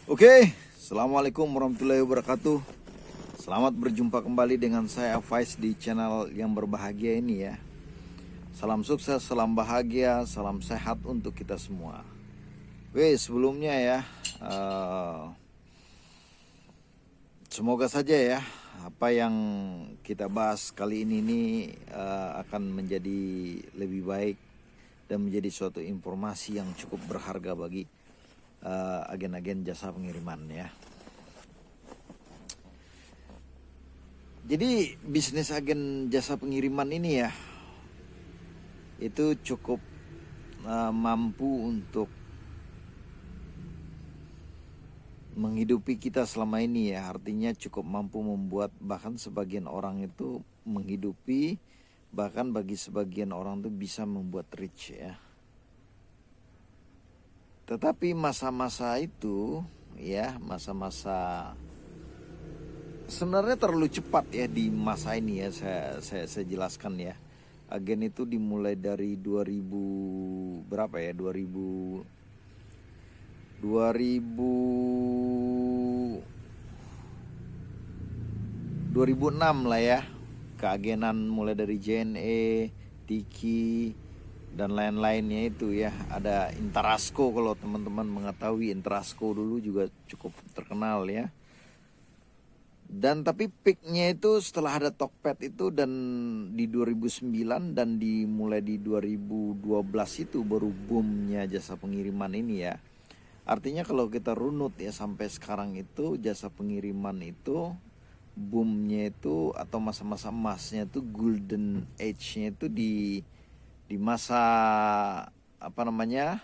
Oke, Assalamualaikum warahmatullahi wabarakatuh. Selamat berjumpa kembali dengan saya Faiz di channel yang berbahagia ini ya. Salam sukses, salam bahagia, salam sehat untuk kita semua. Sebelumnya ya, semoga saja ya apa yang kita bahas kali ini akan menjadi lebih baik dan menjadi suatu informasi yang cukup berharga bagi agen-agen jasa pengiriman ya. Jadi bisnis agen jasa pengiriman ini ya itu cukup mampu untuk menghidupi kita selama ini ya. Artinya cukup mampu membuat bahkan sebagian orang itu menghidupi, bahkan bagi sebagian orang itu bisa membuat rich ya. Tetapi masa-masa itu ya, masa-masa sebenarnya terlalu cepat ya di masa ini ya, saya jelaskan ya. Agen itu dimulai dari 2000 berapa ya? 2000 2006 lah ya. Keagenan mulai dari JNE, Tiki dan lain-lainnya itu ya. Ada Interasco, kalau teman-teman mengetahui Interasco dulu juga cukup terkenal ya. Dan tapi peaknya itu setelah ada Tokped itu dan di 2009 dan dimulai di 2012 itu baru boomnya jasa pengiriman ini ya. Artinya kalau kita runut ya sampai sekarang itu jasa pengiriman itu boomnya itu atau masa-masa emasnya itu golden age-nya itu di masa apa namanya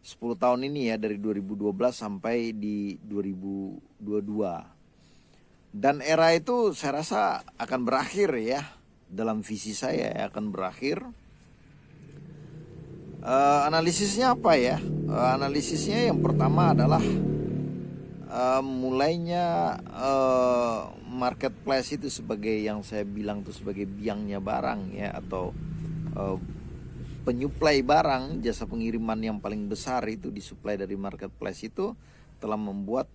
10 tahun ini ya, dari 2012 sampai di 2022. Dan era itu saya rasa akan berakhir ya, dalam visi saya ya, akan berakhir. Analisisnya apa ya? Analisisnya yang pertama adalah mulainya marketplace itu sebagai yang saya bilang tuh sebagai biangnya barang ya, atau penyuplai barang. Jasa pengiriman yang paling besar itu disuplai dari marketplace itu telah membuat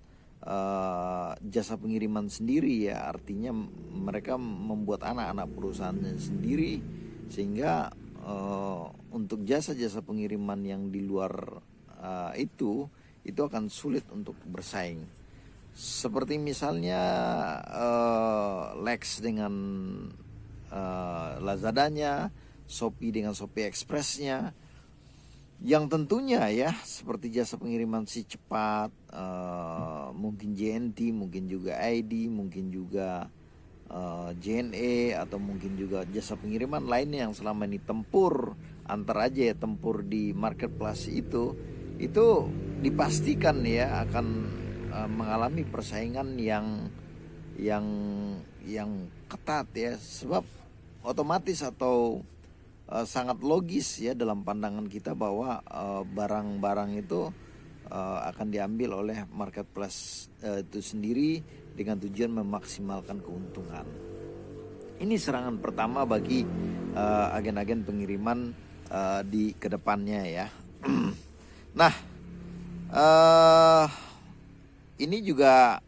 jasa pengiriman sendiri ya. Artinya mereka membuat anak-anak perusahaannya sendiri, sehingga untuk jasa-jasa pengiriman yang di luar itu akan sulit untuk bersaing. Seperti misalnya Lex dengan Lazadanya, Shopee dengan Shopee Expressnya, yang tentunya ya seperti jasa pengiriman si cepat, mungkin JNT, mungkin juga ID, mungkin juga JNE, atau mungkin juga jasa pengiriman lainnya yang selama ini tempur antar aja ya, tempur di marketplace itu dipastikan ya akan mengalami persaingan yang ketat ya, sebab otomatis atau sangat logis ya dalam pandangan kita bahwa barang-barang itu akan diambil oleh marketplace itu sendiri dengan tujuan memaksimalkan keuntungan. Ini serangan pertama bagi agen-agen pengiriman di kedepannya ya. Nah, ini juga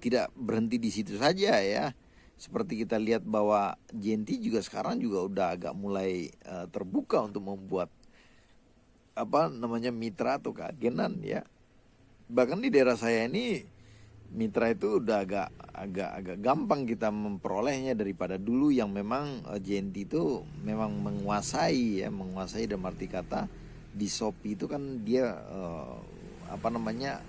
tidak berhenti di situ saja ya. Seperti kita lihat bahwa JNT juga sekarang juga udah agak mulai terbuka untuk membuat mitra atau keagenan ya. Bahkan di daerah saya ini mitra itu udah agak gampang kita memperolehnya daripada dulu yang memang JNT itu memang menguasai dalam arti kata di Shopee itu kan dia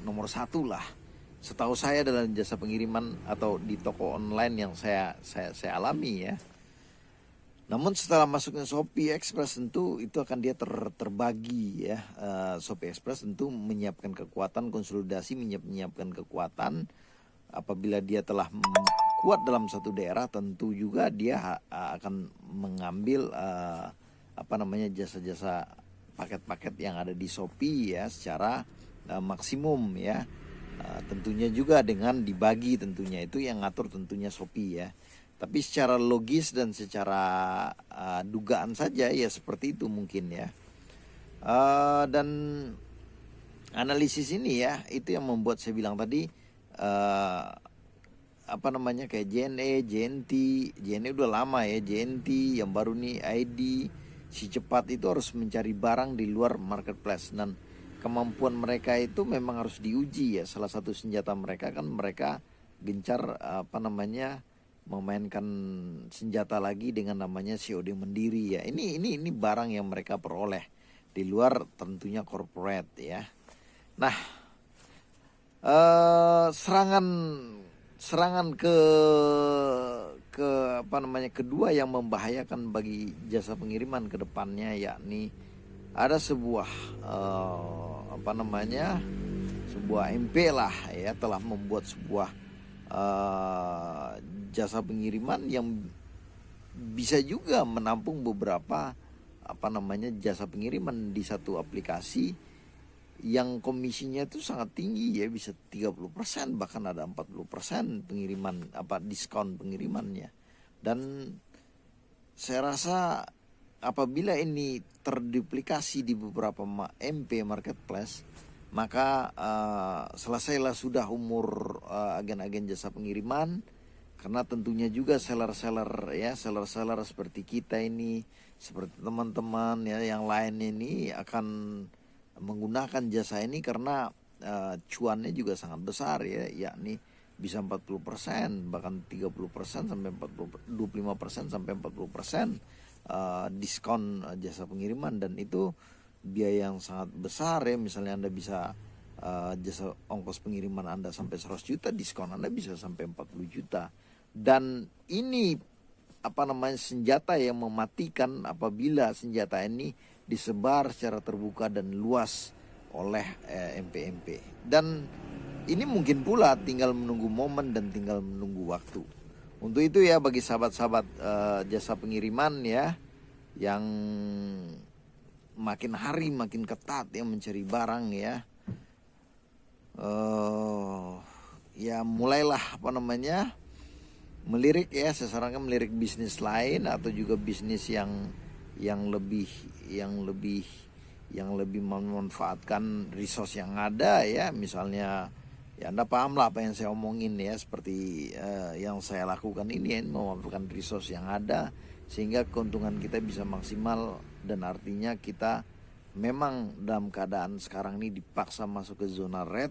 nomor satu lah. Setahu saya dalam jasa pengiriman atau di toko online yang saya alami ya. Namun setelah masuknya Shopee Express tentu itu akan dia terbagi ya. Shopee Express tentu menyiapkan kekuatan konsolidasi, menyiapkan kekuatan. Apabila dia telah kuat dalam satu daerah, tentu juga dia akan mengambil jasa-jasa paket-paket yang ada di Shopee ya secara maksimum ya. Tentunya juga dengan dibagi, tentunya itu yang ngatur tentunya Shopee ya. Tapi secara logis dan secara dugaan saja ya seperti itu mungkin ya. Dan analisis ini ya, itu yang membuat saya bilang tadi kayak JNE, JNT, JNE udah lama ya, JNT yang baru nih ID, si cepat itu harus mencari barang di luar marketplace, dan kemampuan mereka itu memang harus diuji ya. Salah satu senjata mereka kan mereka gencar memainkan senjata lagi dengan namanya COD mandiri ya. Ini barang yang mereka peroleh di luar tentunya corporate ya. Nah, serangan kedua yang membahayakan bagi jasa pengiriman ke depannya, yakni ada sebuah sebuah MP lah ya, telah membuat sebuah jasa pengiriman yang bisa juga menampung beberapa jasa pengiriman di satu aplikasi yang komisinya itu sangat tinggi ya, bisa 30%, bahkan ada 40% pengiriman diskon pengirimannya. Dan saya rasa apabila ini terduplikasi di beberapa MP marketplace, maka selesailah sudah umur agen-agen jasa pengiriman. Karena tentunya juga seller-seller seperti kita ini, seperti teman-teman ya yang lain ini akan menggunakan jasa ini karena cuannya juga sangat besar ya, yakni bisa 40%, bahkan 30% sampai 25% sampai 40% diskon jasa pengiriman, dan itu biaya yang sangat besar ya. Misalnya Anda bisa jasa ongkos pengiriman Anda sampai 100 juta, diskon Anda bisa sampai 40 juta. Dan ini senjata yang mematikan apabila senjata ini disebar secara terbuka dan luas oleh MP-MP. Dan ini mungkin pula tinggal menunggu momen dan tinggal menunggu waktu. Untuk itu ya, bagi sahabat-sahabat jasa pengiriman ya, yang makin hari makin ketat ya mencari barang ya, mulailah melirik ya, saya sarankan melirik bisnis lain atau juga bisnis yang lebih memanfaatkan resource yang ada ya. Misalnya ya, Anda paham lah apa yang saya omongin ya, seperti yang saya lakukan ini ya, memanfaatkan resource yang ada sehingga keuntungan kita bisa maksimal. Dan artinya kita memang dalam keadaan sekarang ini dipaksa masuk ke zona red,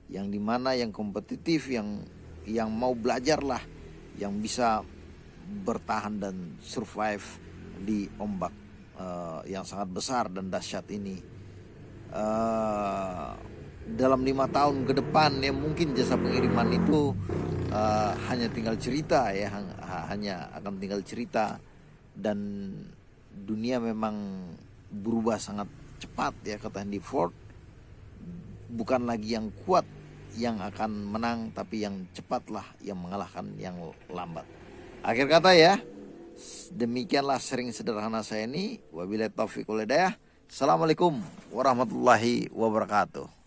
yang dimana yang kompetitif, yang mau belajar lah, yang bisa bertahan dan survive di ombak yang sangat besar dan dahsyat ini. Dalam 5 tahun ke depan ya, mungkin jasa pengiriman itu hanya tinggal cerita ya, hanya akan tinggal cerita. Dan dunia memang berubah sangat cepat ya, kata Henry Ford, bukan lagi yang kuat yang akan menang, tapi yang cepatlah yang mengalahkan yang lambat. Akhir kata ya, demikianlah sharing sederhana saya ini. Wabillahi taufiq wal hidayah. Assalamualaikum warahmatullahi wabarakatuh.